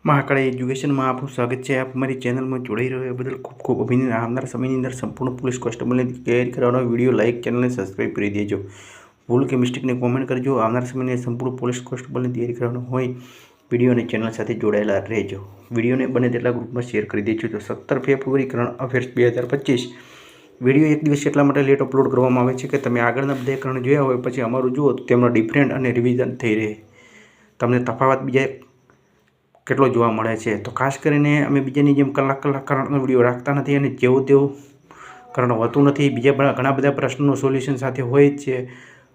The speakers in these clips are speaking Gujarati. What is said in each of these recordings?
મહાકાળી એજ્યુકેશનમાં આપનું સ્વાગત છે। આપ અમારી ચેનલમાં જોડાઈ રહ્યો એ બદલ ખૂબ ખૂબ અભિનંદન। આવનાર સમયની અંદર સંપૂર્ણ પોલીસ કોન્સ્ટેબલની તૈયારી કરવાનો વિડીયો લાઇક ચેનલને સબસ્ક્રાઈબ કરી દેજો। ભૂલ કે મિસ્ટેકને કોમેન્ટ કરજો। આવનાર સમયની સંપૂર્ણ પોલીસ કોન્સ્ટેબલની તૈયારી કરવાનો હોય વિડીયો અને ચેનલ સાથે જોડાયેલા રહેજો। વિડીયોને બને તેટલા ગ્રુપમાં શેર કરી દેજો। તો 17 ફેબ્રુઆરી કરંટ અફેર્સ 2025 વિડીયો એક દિવસ એટલા માટે લેટ અપલોડ કરવામાં આવે છે કે તમે આગળના બધા કરંટ જોયા હોય પછી અમારું જુઓ તો તેમનો ડિફરન્ટ અને રિવિઝન થઈ રહે, તમને તફાવત બીજા કેટલો જોવા મળે છે। તો ખાસ કરીને અમે બીજાની જેમ કલાક કરંટનો વિડીયો રાખતા નથી અને જેવું તેવું કરંટ હોતું નથી। બીજા ઘણા બધા પ્રશ્નોનું સોલ્યુશન સાથે હોય જ છે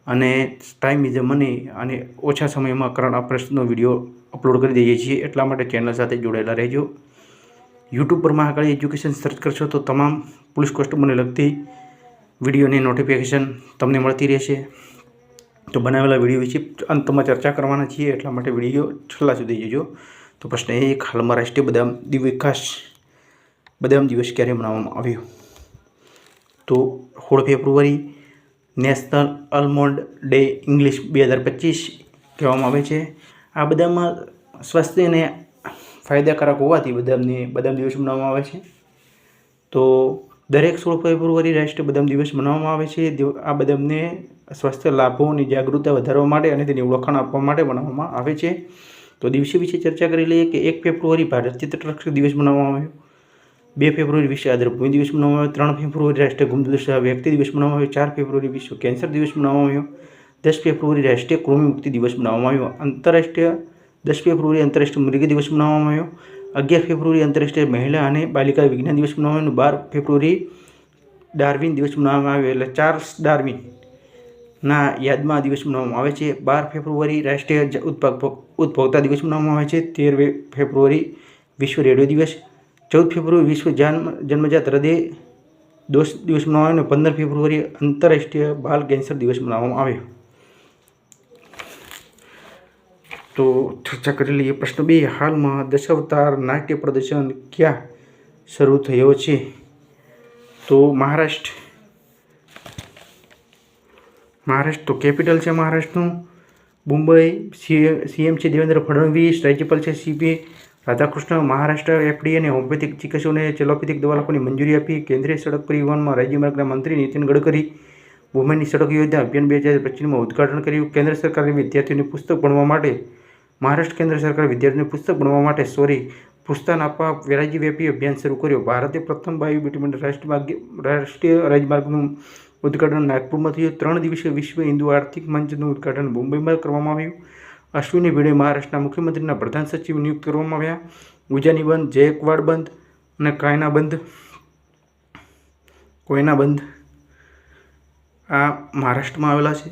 અને ટાઈમ ઇઝ મની અને ઓછા સમયમાં કરંટ અફેર્સનો વિડીયો અપલોડ કરી દઈએ છીએ, એટલા માટે ચેનલ સાથે જોડાયેલા રહેજો। યુટ્યુબ પર મહાકાળી એજ્યુકેશન સર્ચ કરશો તો તમામ પોલીસ કોન્સ્ટેબલને લગતી વિડીયોની નોટિફિકેશન તમને મળતી રહેશે। તો બનાવેલા વિડીયો વિશે અંતમાં ચર્ચા કરવાના છીએ, એટલા માટે વિડીયો છેલ્લા સુધી જોજો। તો પ્રશ્ન 1, હાલમાં રાષ્ટ્રીય બદામ દિવસ ક્યારે મનાવવામાં આવ્યો? તો 16 ફેબ્રુઆરી નેશનલ આલમોન્ડ ડે ઇંગ્લિશ 2025 કહેવામાં આવે છે। આ બદામમાં સ્વાસ્થ્ય અને ફાયદાકારક હોવાથી બદામ દિવસ મનાવવામાં આવે છે। તો દરેક 16 ફેબ્રુઆરી રાષ્ટ્રીય બદામ દિવસ મનાવવામાં આવે છે। આ બદામને સ્વાસ્થ્ય લાભોની જાગૃતતા વધારવા માટે અને તેની ઓળખાણ આપવા માટે બનાવવામાં આવે છે। તો દિવસો વિશે ચર્ચા કરી લઈએ કે 1 ફેબ્રુઆરી ભારતીય તટરક્ષક દિવસ મનાવવામાં આવ્યો, 2 ફેબ્રુઆરી વિશ્વ આદ્રભૂમિ દિવસ મનાવવામાં આવ્યો, 3 ફેબ્રુઆરી રાષ્ટ્રીય ગુમદુષ વ્યક્તિ દિવસ મનાવવામાં આવ્યો, 4 ફેબ્રુઆરી વિશ્વ કેન્સર દિવસ મનાવવામાં આવ્યો, 10 ફેબ્રુઆરી રાષ્ટ્રીય કૃમિ મુક્તિ દિવસ મનાવવામાં આવ્યો, 10 ફેબ્રુઆરી આંતરરાષ્ટ્રીય મૃગ દિવસ મનાવવામાં આવ્યો, 11 ફેબ્રુઆરી આંતરરાષ્ટ્રીય મહિલા અને બાલિકા વિજ્ઞાન દિવસ મનાવવામાં આવ્યો, 12 ફેબ્રુઆરી ડાર્વિન દિવસ મનાવવામાં આવ્યો એટલે ચાર્લ્સ ડાર્વિન ના યાદમાં દિવસ મનાવવામાં આવે છે। 12 ફેબ્રુઆરી રાષ્ટ્રીય ઉપભોક્તા દિવસ મનાવવામાં આવે છે, 13 ફેબ્રુઆરી વિશ્વ રેડિયો દિવસ, 14 ફેબ્રુઆરી વિશ્વ જન્મજાત હૃદય દોષ દિવસ મનાવવામાં આવ્યો, 15 ફેબ્રુઆરી આંતરરાષ્ટ્રીય બાલ કેન્સર દિવસ મનાવવામાં આવ્યો। તો ચર્ચા કરી લઈએ પ્રશ્ન 2, હાલમાં દશાવતાર નાટ્ય પ્રદર્શન ક્યાં શરૂ થયો છે? તો મહારાષ્ટ્ર તો કેપિટલ છે મહારાષ્ટ્રનું મુંબઈ। સીએમ છે દેવેન્દ્ર ફડણવીસ, રાજ્યપાલ છે સીપી રાધાકૃષ્ણ। મહારાષ્ટ્ર એફડીએ અને હોમિયોપેથિક ચિકિત્સકોને ચેલોપેથિક દવા આપવાની મંજૂરી આપી। કેન્દ્રીય સડક પરિવહનમાં રાજ્યમાર્ગના મંત્રી નીતિન ગડકરી વુમેનની સડક યોજના અભિયાન 2025માં ઉદ્ઘાટન કર્યું। કેન્દ્ર સરકારે વિદ્યાર્થીઓને પુસ્તક ભણવા માટે કેન્દ્ર સરકારે વિદ્યાર્થીઓને પુસ્તક ભણવા માટે પ્રોત્સાહન આપવા રાજ્યવ્યાપી અભિયાન શરૂ કર્યો। ભારતે પ્રથમ બાયો બિટુમેન રાષ્ટ્રીય રાજમાર્ગનું ઉદ્ઘાટન નાગપુરમાં થયું। 3 દિવસીય વિશ્વ હિન્દુ આર્થિક મંચનું ઉદ્ઘાટન મુંબઈમાં કરવામાં આવ્યું। અશ્વિની ભીડે મહારાષ્ટ્રના મુખ્યમંત્રીના પ્રધાન સચિવ નિયુક્ત કરવામાં આવ્યા। ઉજાની બંધ, જયકવાડ બંધ અને કોયના બંધ આ મહારાષ્ટ્રમાં આવેલા છે।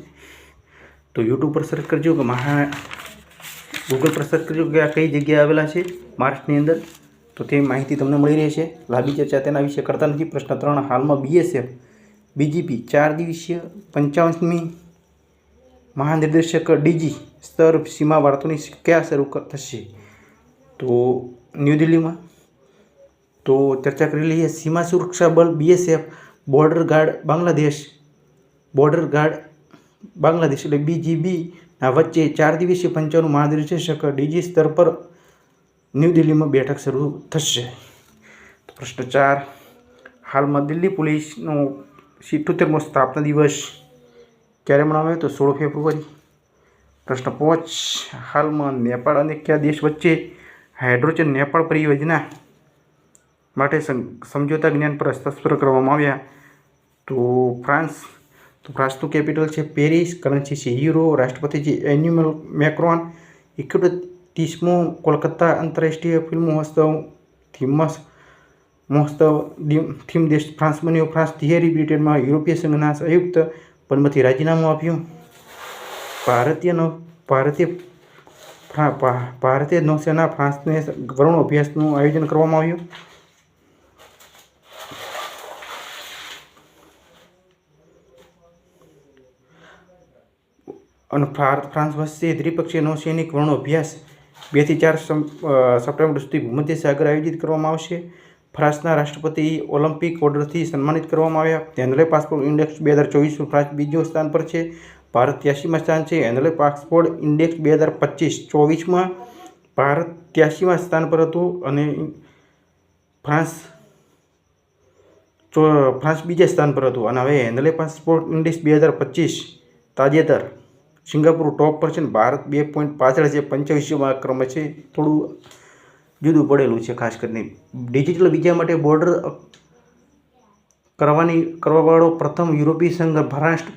તો યુટ્યુબ પર સર્ચ કરજો કે ગૂગલ પર સર્ચ કરજો કે આ કઈ જગ્યાએ આવેલા છે મહારાષ્ટ્રની અંદર, તો તે માહિતી તમને મળી રહેશે। લાંબી ચર્ચા તેના વિશે કરતા નથી। પ્રશ્ન 3, હાલમાં બીએસએફ બીજીપી 4 દિવસીય 55મી મહાનિર્દેશક ડીજી સ્તર સીમા વાર્તાની ક્યાં શરૂ થશે? તો ન્યૂ દિલ્હીમાં। તો ચર્ચા કરી લઈએ સીમા સુરક્ષા બળ બીએસએફ બોર્ડર ગાર્ડ બાંગ્લાદેશ એટલે બીજીબી ના વચ્ચે 4 દિવસીય 55નું મહાનિર્દેશક ડીજી સ્તર પર ન્યૂ દિલ્હીમાં બેઠક શરૂ થશે। તો પ્રશ્ન 4, હાલમાં દિલ્હી પોલીસનો 78મો સ્થાપના દિવસ ક્યારે મનાવાયો? તો 16 ફેબ્રુઆરી। પ્રશ્ન 5, હાલમાં નેપાળ અને કયા દેશ વચ્ચે હાઇડ્રોજન નેપાળ પરિયોજના માટે સમજોતા જ્ઞાન પર હસ્તાક્ષર કરવામાં આવ્યા? તો ફ્રાન્સનું કેપિટલ છે પેરિસ, કરન્સી છે યુરો, રાષ્ટ્રપતિ છે એન્યુઅલ મેક્રોન। 31મો કોલકાતા આંતરરાષ્ટ્રીય ફિલ્મ થીમ દેશ ફ્રાન્સ બન્યો। ફ્રાન્સ થિયરી બ્રિટનમાં યુરોપીય સંઘના સંયુક્ત પદમાંથી રાજીનામું આપ્યું। ભારતીય નૌસેના ફ્રાન્સને ગરુણ અભ્યાસનું આયોજન કરવામાં આવ્યું। અને ફ્રાન્સ વચ્ચે દ્વિપક્ષીય નૌસૈનિક ગરુણ અભ્યાસ 2 થી 4 સપ્ટેમ્બર સુધી ભૂમધ્ય સાગર આયોજિત કરવામાં આવશે। ફ્રાન્સના રાષ્ટ્રપતિ ઓલિમ્પિક ઓર્ડરથી સન્માનિત કરવામાં આવ્યા। હેન્ડલે પાસપોર્ટ ઇન્ડેક્સ 2024 ફ્રાન્સ બીજા સ્થાન પર છે, ભારત 83મા સ્થાન છે। હેન્ડલે પાસપોર્ટ ઇન્ડેક્સ 2025 24માં ભારત 83મા સ્થાન પર હતું અને ફ્રાન્સ બીજા સ્થાન પર હતું. અને હવે હેન્ડલે પાસપોર્ટ ઇન્ડેક્સ 2025 તાજેતર સિંગાપુર ટોપ પર છે ને ભારત 2 પોઈન્ટ પાછળ છે, 25મા ક્રમે છે. થોડું જુદું પડેલું છે. ખાસ કરીને ડિજિટલ વિઝા માટે બોર્ડર કરવાવાળો પ્રથમ યુરોપીય સંઘરાષ્ટ્ર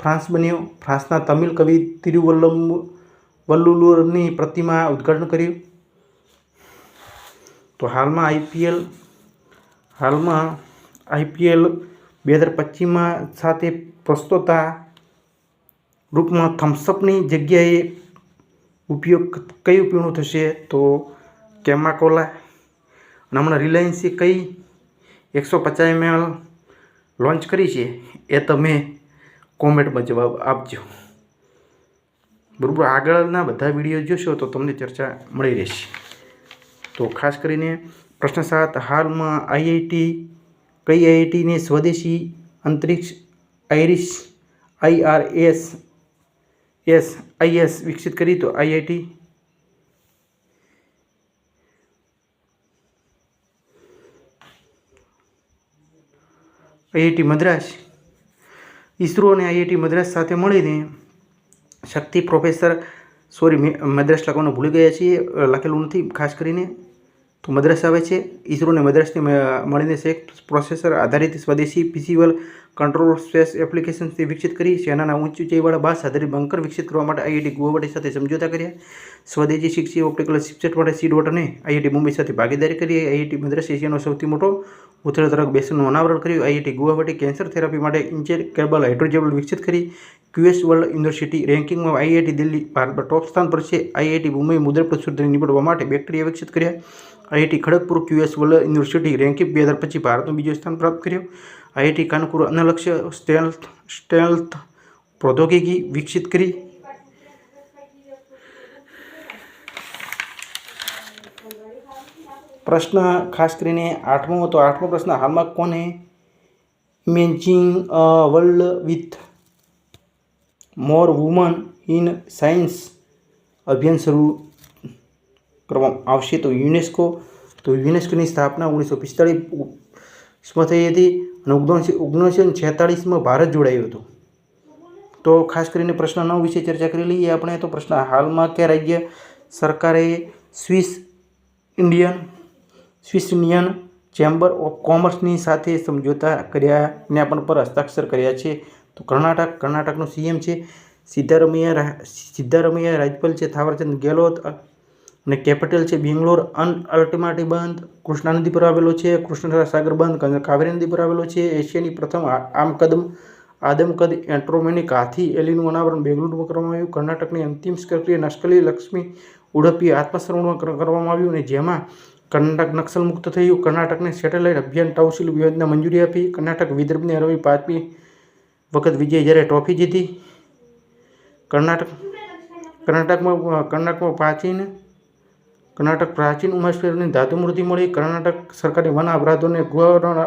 ફ્રાન્સ બન્યો. ફ્રાન્સના તમિલ કવિ તિરુવલ્લુવરની પ્રતિમા ઉદ્ઘાટન કર્યું. તો હાલમાં આઈપીએલ 2025માં સાથે પ્રસ્તુતતા રૂપમાં થમ્સઅપની જગ્યાએ કયું પીણું થશે? તો કેમાકોલા. અને હમણાં રિલાયન્સે કઈ 150 ml લોન્ચ કરી છે એ તમે કોમેન્ટમાં જવાબ આપજો. બરાબર, આગળના બધા વિડીયો જોશો તો તમને ચર્ચા મળી રહેશે. તો ખાસ કરીને પ્રશ્ન 7, હાલમાં કઈ આઈઆઈટીને સ્વદેશી અંતરિક્ષ IRIS વિકસિત કરી? તો આઈઆઈટી મદ્રાસ. ઇસરો અને આઈઆઈટી મદ્રાસ સાથે મળીને શક્તિ મદ્રાસ લખવાનું ભૂલી ગયા છીએ, લખેલું નથી ખાસ કરીને. તો મદ્રાસ આવે છે. ઇસરો અને મદ્રાસને મળીને સંયુક્ત પ્રોસેસર આધારિત સ્વદેશી પીસીબલ કંટ્રોલ સ્પેસ એપ્લિકેશન્સ વિકસિત કરી. સેનાના ઉચ્ચ ઊંચાઈવાળા બાસ આધારિત બંકર વિકસિત કરવા માટે આઈઆઈટી ગુવાહાટી સાથે સમજૂતા કર્યા. સ્વદેશી શિક્ષી ઓપ્ટિકલ ચિપસેટ માટે સીડોટ અને આઈઆઈટી મુંબઈ સાથે ભાગીદારી કરી. આઈઆઈટી મદ્રાસ એશિયાનો સૌથી મોટો ઉથલતરક બેસનનું અનાવરણ કર્યું. આઈઆઈટી ગુવાહાટી કેન્સર થેરાપી માટે ઇન્જેક્ટેબલ હાઇડ્રોજેલ વિકસિત કરી. QS વર્લ્ડ યુનિવર્સિટી રેન્કિંગમાં આઈઆઈટી દિલ્હી ભારતમાં ટોપ સ્થાન પર છે. આઈઆઈટી મુંબઈ મુદ્રા પ્રસુદ્ધિને નિપટવા માટે બેક્ટેરિયા વિકસિત કર્યા. IIT Kharagpur QS world university ranking 2025 ભારતનું બીજું સ્થાન પ્રાપ્ત કર્યું. આઈઆઈટી કાનપુર અનલક્ષ્ય સ્ટેલ્થ પ્રૌદ્યોગિકી વિકસિત કરી. પ્રશ્ન ખાસ કરીને 8મો. તો 8મો પ્રશ્ન, હાલમાં કોને imaging world with more woman in science અભિયાન શરૂ કરવામાં આવશે? તો યુનેસ્કો. તો યુનેસ્કોની સ્થાપના 1945માં થઈ હતી અને 1946માં ભારત જોડાયું હતું. તો ખાસ કરીને પ્રશ્ન 9 વિશે ચર્ચા કરી લઈએ આપણે. તો પ્રશ્ન, હાલમાં કયા રાજ્ય સરકારે સ્વિસ ઇન્ડિયન ચેમ્બર ઓફ કોમર્સની સાથે સમજૂતા કર્યાને પણ પર હસ્તાક્ષર કર્યા છે? તો કર્ણાટકનું CM છે સિદ્ધારમૈયા, રાજ્યપાલ છે થાવરચંદ ગેહલોત અને કેપિટલ છે બેંગ્લોર. અલ્ટિમાટી બંધ કૃષ્ણા નદી પર આવેલો છે. કૃષ્ણ સાગર બંધ કાવેરી નદી પર આવેલો છે. એશિયાની પ્રથમ આદમકદ એન્ટ્રોમેનિક હાથી એલીનું અનાવરણ બેંગલુરુમાં કરવામાં આવ્યું. કર્ણાટકની અંતિમ પ્રક્રિયા નક્સલી લક્ષ્મી ઉડપી આત્મસમર્પણ કરવામાં આવ્યું અને જેમાં કર્ણાટક નક્સલ મુક્ત થયું. કર્ણાટકને સેટેલાઇટ અભિયાન ટાઉનશીપ યોજના મંજૂરી આપી. કર્ણાટક વિદર્ભને હરાવી 5મી વખત વિજય જ્યારે ટ્રોફી જીતી. કર્ણાટક પ્રાચીન ઉમેશની ધાતુ મૂર્તિ મળી. કર્ણાટક સરકારની વન અપરાધોને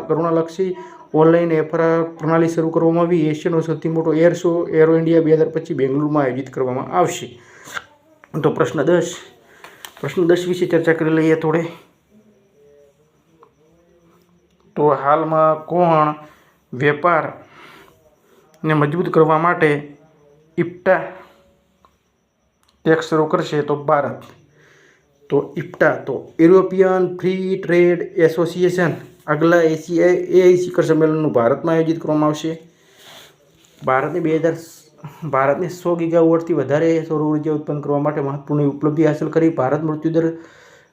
કરુણાલક્ષી ઓનલાઈન એફઆઈઆર પ્રણાલી શરૂ કરવામાં આવી. એશિયાનો સૌથી મોટો એર શો એરો ઇન્ડિયા 2025 બેંગલુરુમાં આયોજિત કરવામાં આવશે. તો પ્રશ્ન 10 વિશે ચર્ચા કરી લઈએ થોડે. તો હાલમાં કોણ વેપારને મજબૂત કરવા માટે ઇપ્ટા ટેક્સ શરૂ કરશે? તો ભારત. તો ઇપ્ટા તો યુરોપિયન ફ્રી ટ્રેડ એસોસિએશન આગલા એઆઈ શિખર સંમેલનનું ભારતમાં આયોજિત કરવામાં આવશે. ભારતને 100 ગીગાવોટથી વધારે સૌર ઉર્જા ઉત્પન્ન કરવા માટે મહત્વપૂર્ણ ઉપલબ્ધિ હાંસલ કરી. ભારત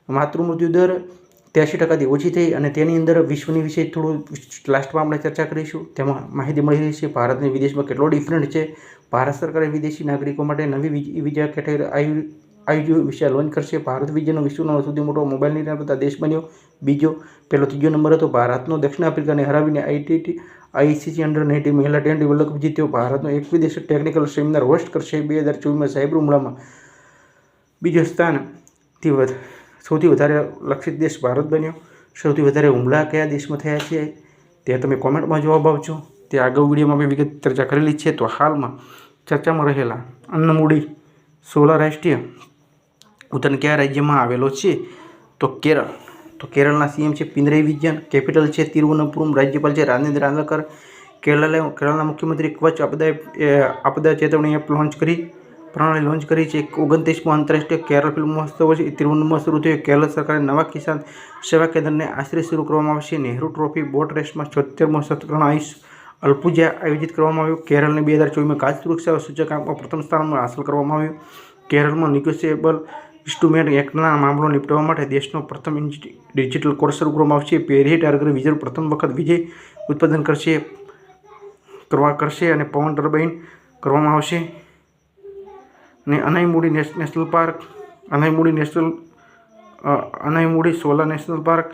માતૃમૃત્યુદર 83%થી ઓછી થઈ અને તેની અંદર વિશ્વની વિશે થોડું લાસ્ટમાં આપણે ચર્ચા કરીશું. તેમાં માહિતી મળી રહી છે ભારતની વિદેશમાં કેટલો ડિફરન્ટ છે. ભારત સરકારે વિદેશી નાગરિકો માટે નવી વિઝા કેટેગરી આઈયુ વિઝા લોન્ચ કરશે. ભારત વિઝાનો વિશ્વનો સૌથી મોટો મોબાઈલ નિર્માતા દેશ બન્યો. ત્રીજો નંબર હતો. ભારતનો દક્ષિણ આફ્રિકાને હરાવીને ICC અંડર-19 મહિલા T20 વર્લ્ડ કપ જીત્યો. ભારતનો એકવિદેશી ટેકનિકલ સેમિનાર હોસ્ટ કરશે. 2024માં સાયબર હુમલામાં બીજો સ્થાનથી સૌથી વધારે લક્ષિત દેશ ભારત બન્યો. સૌથી વધારે હુમલા કયા દેશમાં થયા છે તે તમે કોમેન્ટમાં જવાબ આપજો. તે આગળ વિડીયોમાં આપણે વિગત ચર્ચા કરેલી છે. તો હાલમાં ચર્ચામાં રહેલા અન્નમૂડી 16 રાષ્ટ્રીય ઉત્તરાખંડ કયા રાજ્યમાં આવેલો છે? તો કેરળ. તો કેરળના સીએમ છે પિનરાઈ વિજયન. કેપિટલ છે તિરુવનંતપુરમ. રાજ્યપાલ છે રાજેન્દ્ર આલકર. કેરળના મુખ્યમંત્રી કચ્છ આપદા ચેતવણી એપ પ્રણાલી લોન્ચ કરી છે. 29મો આંતરરાષ્ટ્રીય કેરળ ફિલ્મ મહોત્સવ તિરુવનંતપુરમાં શરૂ થયો. કેરળ સરકારે નવા કિસાન સેવા કેન્દ્રને આશરે શરૂ કરવામાં આવશે. નહેરુ ટ્રોફી બોટ રેસમાં 76મો સત્કર્ણ આયુષ અલ્પુજા આયોજિત કરવામાં આવ્યો. કેરળને 2024માં ખાદ્ય સુરક્ષા સૂચકાંકમાં પ્રથમ સ્થાન હાંસલ કરવામાં આવ્યું. કેરળમાં નિગોશિયેબલ ઇન્સ્ટ્રુમેન્ટ એક્ટના મામલો નિપટાવવા માટે દેશનો પ્રથમ ડિજિટલ કોર્સ શરૂ કરવામાં આવશે. પેરી ટાર્ગર વિજય પ્રથમ વખત વીજળી ઉત્પાદન કરશે અને પવન ટર્બાઇન કરવામાં આવશે. અને Anaimudi Shola national park,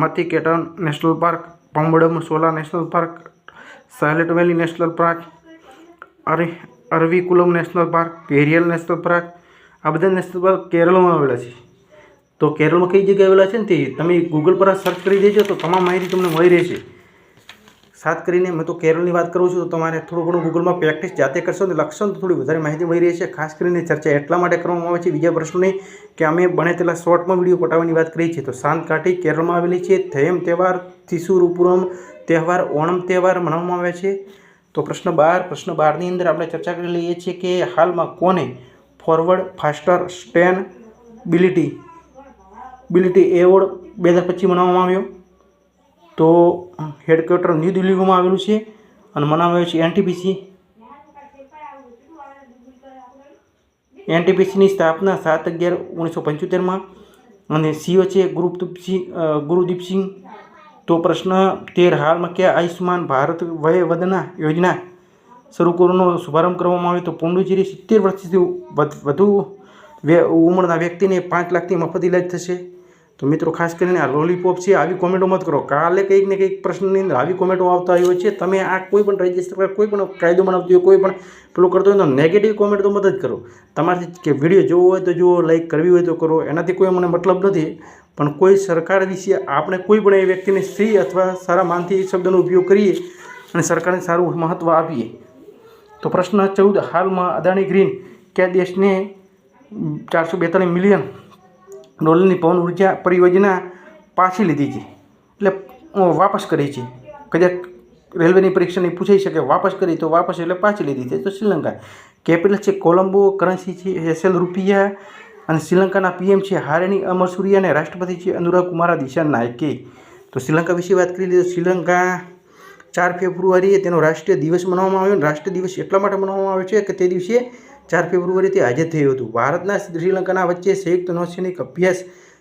Mathikettan national park, Pambadum Shola national park, silent valley national park, Eravikulam national park, Periyar national park, આ બધા નેશનલ પાર્ક કેરળમાં આવેલા છે. તો કેરળમાં કઈ જગ્યાએ આવેલા છે ને તે તમે ગૂગલ પર સર્ચ કરી દેજો તો તમામ માહિતી તમને મળી રહેશે. ખાસ કરીને મેં તો કેરળની વાત કરું છું તો તમારે થોડું ઘણું ગૂગલમાં પ્રેક્ટિસ જાતે કરશો ને લખશો ને તો થોડી વધારે માહિતી મળી રહેશે. ખાસ કરીને ચર્ચા એટલા માટે કરવામાં આવે છે બીજા પ્રશ્નો નહીં કે અમે બને તેટલા શોર્ટમાં વિડીયો પટાવવાની વાત કરી છે. તો સાંતકાઠી કેરળમાં આવેલી છે. થેયમ તહેવાર, થિસુરુપુરમ તહેવાર, ઓણમ તહેવાર મનાવવામાં આવે છે. તો પ્રશ્ન 12ની અંદર આપણે ચર્ચા કરી લઈએ છીએ કે હાલમાં કોને ફોરવર્ડ ફાસ્ટર સ્ટેનબિલિટી એવોર્ડ 2025 મનાવવામાં આવ્યો? તો હેડક્વાર્ટર ન્યૂ દિલ્હીમાં આવેલું છે અને મનાવવામાં આવે છે એનટીપીસીની સ્થાપના 7/11/1975 અને સીઓ છે ગુરુદીપસિંહ. તો પ્રશ્ન 13 હાલમાં કયા આયુષ્માન ભારત વયવંદના યોજના શરૂ કરવાનો શુભારંભ કરવામાં આવ્યો? તો પુડુચેરી 70 વર્ષથી વધુ ઉંમરના વ્યક્તિને 5 લાખથી મફત ઇલાજ થશે. તો મિત્રો ખાસ કરીને આ લોલીપોપ છે આવી કોમેન્ટો મત કરો. કાલે કંઈક ને કંઈક પ્રશ્નની અંદર આવી કોમેન્ટો આવતા હોય છે. તમે આ કોઈ પણ રાજ્ય સરકાર કોઈ પણ કાયદો બનાવતી હોય કોઈ પણ પેલું કરતો હોય તો નેગેટિવ કોમેન્ટ તો મત જ કરો. તમારાથી કે વિડીયો જોવો હોય તો જુઓ, લાઈક કરવી હોય તો કરો, એનાથી કોઈ મને મતલબ નથી. પણ કોઈ સરકાર વિશે આપણે કોઈ પણ એ વ્યક્તિને શ્રી અથવા સારા માનથી એ શબ્દનો ઉપયોગ કરીએ અને સરકારને સારું મહત્ત્વ આપીએ. તો પ્રશ્ન 14 હાલમાં અદાણી ગ્રીન કયા દેશને $442 મિલિયન પવન ઉર્જા પરિયોજના પાછી લીધી છે એટલે વાપસ કરી છે? કદાચ રેલવેની પરીક્ષાની પૂછાઈ શકે વાપસ કરી તો વાપસ એટલે પાછી લીધી છે. તો શ્રીલંકા. કેપિટલ છે કોલંબો. કરન્સી છે એસએલ રૂપિયા અને શ્રીલંકાના પીએમ છે હારેની અમરસુરિયા અને રાષ્ટ્રપતિ છે અનુરા કુમારા દિશાનાયકે. તો શ્રીલંકા વિશે વાત કરી લીધી. શ્રીલંકા 4 ફેબ્રુઆરીએ તેનો રાષ્ટ્રીય દિવસ મનાવવામાં આવ્યો. રાષ્ટ્રીય દિવસ એટલા માટે મનાવવામાં આવ્યો છે કે તે દિવસે 4 ફેબ્રુઆરી તે આઝાદ થયું હતું. ભારતના શ્રીલંકાના વચ્ચે સંયુક્ત નૌસૈનિક અભ્યાસ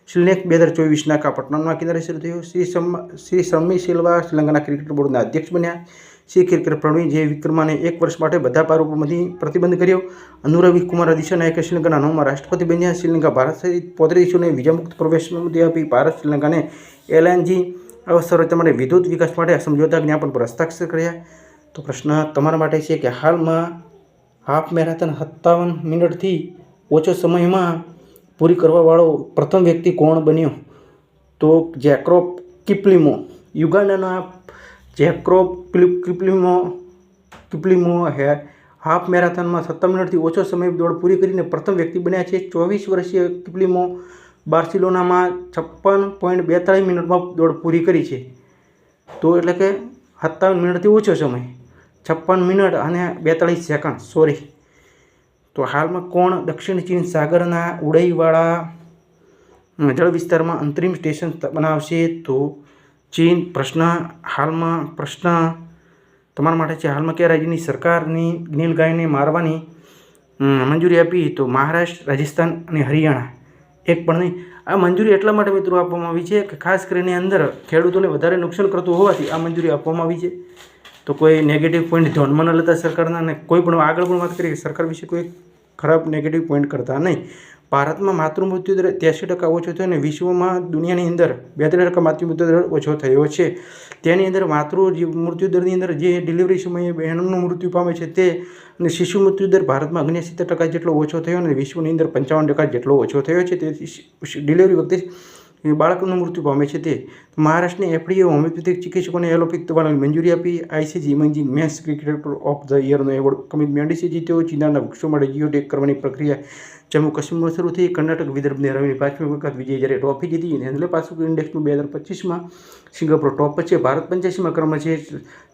શ્રીલેક 2024 નાકાપટ્ટનમના કેન્દ્રે શરૂ થયો. શ્રી શમ્મી સિલ્વા શ્રીલંકાના ક્રિકેટ બોર્ડના અધ્યક્ષ બન્યા. શ્રી ક્રિકેટ પ્રવીણ જે વિક્રમાને 1 વર્ષ માટે બધા આરોપોમાંથી પ્રતિબંધ કર્યો. અનુરાવી કુમાર દિશાનાયકે શ્રીલંકાના 9મા રાષ્ટ્રપતિ બન્યા. શ્રીલંકા ભારત સહિત 35 દેશોને વિઝામુક્ત પ્રવેશની અનુમતિ આપી. ભારત શ્રીલંકાને એલએનજી અવસરો માટે વિદ્યુત વિકાસ માટે સમજોતા જ્ઞાપન પર હસ્તાક્ષર કર્યા. તો પ્રશ્ન તમારા માટે છે કે હાલમાં હાફ મેરેથોન 57 મિનિટથી ઓછો સમયમાં પૂરી કરવાવાળો પ્રથમ વ્યક્તિ કોણ બન્યો? તો જેકોબ કિપ્લિમો. યુગાન્ડાના જેકોબ કિપ્લિમો હાફ મેરેથોનમાં 57 મિનિટથી ઓછો સમય દોડ પૂરી કરીને પ્રથમ વ્યક્તિ બન્યા છે. 24 વર્ષીય કિપ્લિમો બાર્સિલોનામાં 56.42 મિનિટમાં દોડ પૂરી કરી છે. તો એટલે કે 57 મિનિટથી ઓછો સમય 56 મિનિટ અને 42 સેકન્ડ સોરી. તો હાલમાં કોણ દક્ષિણ ચીન સાગરના ઊંડાઈવાળા જળ વિસ્તારમાં અંતરિમ સ્ટેશન બનાવશે? તો ચીન. પ્રશ્ન તમારા માટે છે હાલમાં કયા રાજ્યની સરકારની નીલગાયને મારવાની મંજૂરી આપી? તો મહારાષ્ટ્ર, રાજસ્થાન અને હરિયાણા. એક પણ નહીં. આ મંજૂરી એટલા માટે મિત્રો આપવામાં આવી છે કે ખાસ કરીને અંદર ખેડૂતોને વધારે નુકસાન કરતું હોવાથી આ મંજૂરી આપવામાં આવી છે. તો કોઈ નેગેટિવ પોઈન્ટ ધ્યાનમાં ન લેતા સરકારના અને કોઈ પણ આગળ પણ વાત કરીએ સરકાર વિશે કોઈ ખરાબ નેગેટિવ પોઈન્ટ કરતા નહીં. ભારતમાં માતૃમૃત્યુ દર 83% ઓછો થયો અને વિશ્વમાં દુનિયાની અંદર 42% માતૃમૃત્યુ દર ઓછો થયો છે. તેની અંદર મૃત્યુ દરની અંદર જે ડિલિવરી સમયે બહેનોનું મૃત્યુ પામે છે તે અને શિશુ મૃત્યુ દર ભારતમાં 69% જેટલો ઓછો થયો અને વિશ્વની અંદર 55% જેટલો ઓછો થયો છે. તે ડિલિવરી વખતે બાળકનું મૃત્યુ પામે છે. તે મહારાષ્ટ્રની એફડીએ હોમિયોપેથિક ચિકિત્સકોને એલોપેથિક દવાની મંજૂરી આપી. ICC emerging men's cricketer of the યરનો એવોર્ડ કમિટ મેન્ડિસે જીત્યો. ચીનાના વૃક્ષો માટે જીઓટેગ કરવાની પ્રક્રિયા જમ્મુ કાશ્મીરમાં શરૂ થઈ. કર્ણાટક વિદર્ભને રમીને 5મી વખત વિજય જ્યારે ટ્રોફી જીતી. નેસ્લે પાસુક ઇન્ડેક્સનું 2025માં સિંગાપુર ટોપ પર છે. ભારત 85મા ક્રમે છે.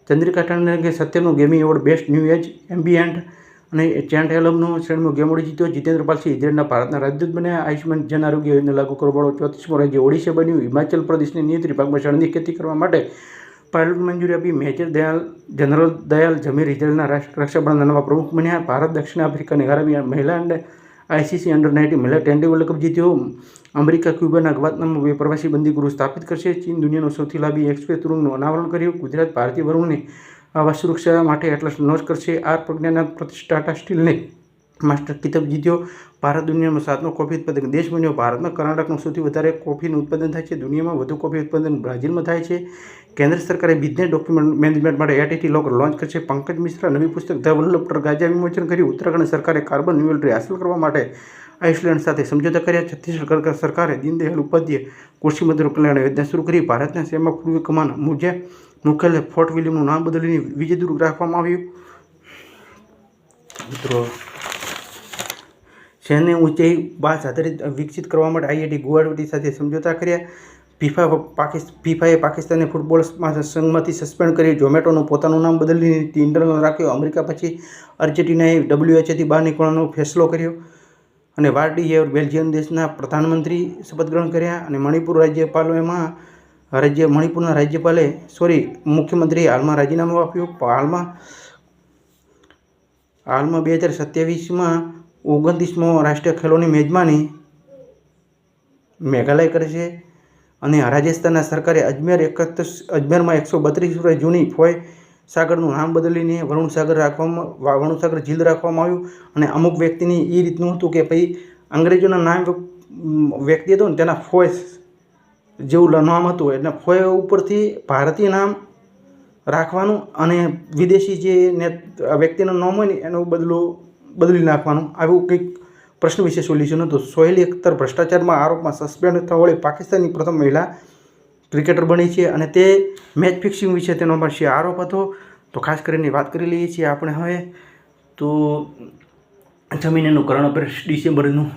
ચંદ્રિકા ટંડનકે 70નું Grammy award best new age ambient અને ચેન્ટ એલમનો 7મો ગેમ એવોર્ડ જીત્યો. જીતેન્દ્ર પાલ સિંહ ઇઝરાયલના ભારતના રાજદૂત બન્યા. આયુષ્યમાન જન આરોગ્ય યોજના લાગુ કરવાવાળું 34મું રાજ્ય ઓડિશા બન્યું. હિમાચલ પ્રદેશને નિયંત્રિત ભાગમાં શણની ખેતી કરવા માટે પાયલોટ મંજૂરી આપી. મેજર જનરલ દયાલ જમીર ઇઝરાયલના રક્ષાબળના નવા પ્રમુખ બન્યા. ભારત દક્ષિણ આફ્રિકાને હરાવી મહિલા આઈસીસી અંડર-19 મહિલા ટેન્ટી વર્લ્ડ કપ જીત્યો. અમેરિકા ક્યુબાના ગ્વાતનામોમાં 2 પ્રવાસી બંદીગૃહ સ્થાપિત કરશે. ચીન દુનિયાનો સૌથી લાંબી એક્સપ્રેસ સુરંગનું અનાવરણ કર્યું. ગુજરાત ભારતીય વરુણને આવાસ સુરક્ષા માટે એટલસ લોન્ચ કરશે. આર પ્રજ્ઞાના ટાટા સ્ટીલને માસ્ટર ખિતાબ જીત્યો. ભારત દુનિયામાં 7મો કોફી ઉત્પાદક દેશ બન્યો. ભારતમાં કર્ણાટકનું સૌથી વધારે કોફીનું ઉત્પાદન થાય છે. દુનિયામાં વધુ કોફી ઉત્પાદન બ્રાઝિલમાં થાય છે. કેન્દ્ર સરકારે બિઝનેસ ડોક્યુમેન્ટ મેનેજમેન્ટ માટે એટીટી લોકર લોન્ચ કરશે. પંકજ મિશ્રા નવી પુસ્તક ધ વલ્લભ ગાજા વિમોચન કર્યું. ઉત્તરાખંડ સરકારે કાર્બન ન્યુટ્રલિટી હાંસલ કરવા માટે આઇસલેન્ડ સાથે સમજૂતા કર્યા. છત્તીસગઢ સરકારે દીનદયાળ ઉપાધ્યાય કૃષિ મજૂર કલ્યાણ યોજના શરૂ કરી. ભારતના સેના પૂર્વી કમાન મુખ્યાલય ફોર્ટ વિલિયમનું નામ બદલીને વિજયદુર્ગ રાખવામાં આવ્યું. મિત્રો, સૈન્ય ઊંચાઈ બાસ આધારિત વિકસિત કરવા માટે આઈઆઈટી ગુવાહાટી સાથે સમજૂતા કર્યા. ફીફાએ પાકિસ્તાનને ફૂટબોલ સંઘમાંથી સસ્પેન્ડ કરી. ઝોમેટોનું પોતાનું નામ બદલીને ટિન્ડર રાખ્યો. અમેરિકા પછી અર્જેન્ટિનાએ WHOથી બહાર નીકળવાનો ફેસલો કર્યો. અને વાર્ડી બેલ્જિયમ દેશના પ્રધાનમંત્રી શપથ ગ્રહણ કર્યા. અને મણિપુરના રાજ્યપાલે મુખ્યમંત્રીએ હાલમાં રાજીનામું આપ્યું. હાલમાં 2027માં 29મો રાષ્ટ્રીય ખેલોની મેજબાની મેઘાલય કરે છે. અને રાજસ્થાનના સરકારે અજમેરમાં 132 વર્ષ જૂની ફોય સાગરનું નામ બદલીને વરુણસાગર ઝીલ રાખવામાં આવ્યું. અને અમુક વ્યક્તિની એ રીતનું હતું કે ભાઈ અંગ્રેજોના નામ વ્યક્તિ હતો ને તેના ફોય જેવું નામ હતું, એટલે ફોય ઉપરથી ભારતીય નામ રાખવાનું અને વિદેશી જે વ્યક્તિનું નામ હોય ને એનું બદલી નાખવાનું. આવું કંઈક પ્રશ્ન વિશે સોલ્યુશન હતું. સોહેલ અખ્તર ભ્રષ્ટાચારમાં આરોપમાં સસ્પેન્ડ થવાળી પાકિસ્તાનની પ્રથમ મહિલા ક્રિકેટર બની છે. અને તે મેચ ફિક્સિંગ વિશે તેનો પણ આરોપ હતો. તો ખાસ કરીને વાત કરી લઈએ છીએ આપણે હવે. તો જમીનનું કરણ અફેર્સ ડિસેમ્બરનું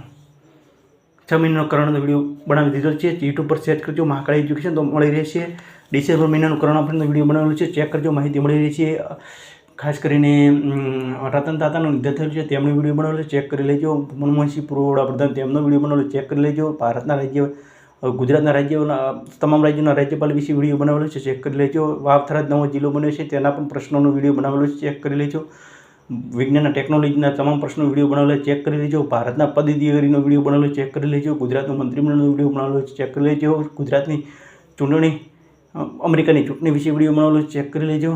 જમીનનો કરણનો વિડીયો બનાવી દીધો છે. યુટ્યુબ પર સર્ચ કરજો મહાકાળી એજ્યુકેશન તો મળી રહેશે. ડિસેમ્બર મહિનાનું કરણ અફેર્સનો વિડીયો બનાવેલો છે, ચેક કરજો, માહિતી મળી રહી છે. ખાસ કરીને રતન તાતાનું નિધન થયું છે, તેમનો વિડીયો બનાવેલો ચેક કરી લેજો. મનમોહનસિંહ પૂર્વ વડાપ્રધાન તેમનો વિડીયો બનાવેલો ચેક કરી લેજો. ગુજરાતના તમામ રાજ્યોના રાજ્યપાલ વિશે વિડીયો બનાવેલો છે, ચેક કરી લેજો. વાવ-થરાદ નવો જિલ્લો બન્યો છે તેના પણ પ્રશ્નોનો વિડીયો બનાવેલો છે, ચેક કરી લેજો. વિજ્ઞાન ટેકનોલોજીના તમામ પ્રશ્નો વિડીયો બનાવેલો ચેક કરી લેજો. ભારતના પદ અધિકારીનો વિડીયો બનાવેલો ચેક કરી લેજો. ગુજરાતનું મંત્રીમંડળનો વિડીયો બનાવેલો ચેક કરી લેજો. ગુજરાતની ચૂંટણી અમેરિકાની ચૂંટણી વિશે વિડીયો બનાવેલો ચેક કરી લેજો.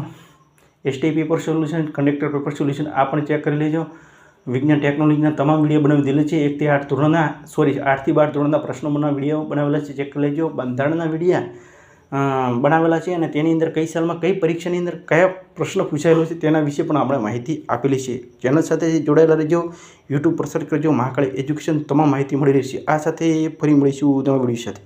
ST paper solution, conductor paper solution આ પણ ચેક કરી લેજો. વિજ્ઞાન ટેકનોલોજીના તમામ વિડીયો બનાવી દીધેલા છે. 1 થી 8 ધોરણના 8 થી 12 ધોરણના પ્રશ્નોના વિડીયો બનાવેલા છે, ચેક કરી લેજો. બંધારણના વિડીયા બનાવેલા છે અને તેની અંદર કઈ સાલમાં કઈ પરીક્ષાની અંદર કયા પ્રશ્ન પૂછાયેલો છે તેના વિશે પણ આપણે માહિતી આપેલી છે. ચેનલ સાથે જોડાયેલા રહેજો. યુટ્યુબ પર સર્ચ કરજો મહાકાળી એજ્યુકેશન, તમામ માહિતી મળી રહેશે. આ સાથે ફરી મળીશું નવા વિડીયો સાથે.